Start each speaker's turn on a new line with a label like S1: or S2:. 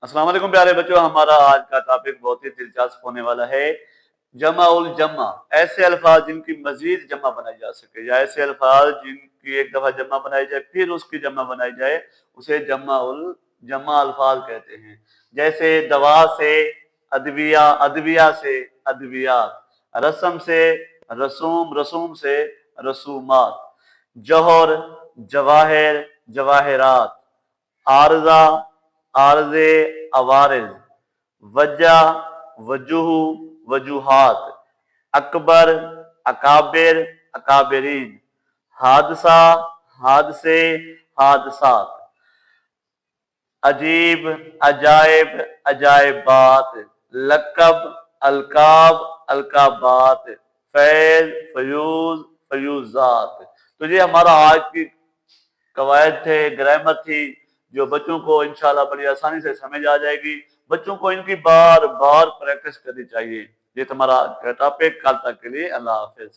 S1: अस्सलाम वालेकुम प्यारे बच्चों, हमारा आज का टॉपिक बहुत ही दिलचस्प होने वाला है। जमा उल जमा, ऐसे अल्फाज जिनकी मजीद जमा बनाई जा सके, या ऐसे अल्फाज जिनकी एक दफा जमा बनाई जाए फिर उसकी जमा बनाई जाए, उसे जमा उल जमा अल्फाज कहते हैं। जैसे दवा से अदविया, अदविया से अदवियात, रस्म से रसूम, रसूम से रसूमात, जौहर जवाहिर जवाहिरात, आरजा आरजे अवारिज, वजह वजूह वजूहात, अकबर अकाबिर अकाबिरीन, हादसा हादसे हादसात, अजीब अजायब अजायबात, लकब अलकाब अलकाबात, फैज फयूज फयूजात। तो ये हमारा आज की कवायद थे, ग्रामर थी, जो बच्चों को इंशाल्लाह बड़ी आसानी से समझ आ जाएगी। बच्चों को इनकी बार बार प्रैक्टिस करनी चाहिए। ये तुम्हारा टॉपिक, कल तक के लिए अल्लाह हाफिज।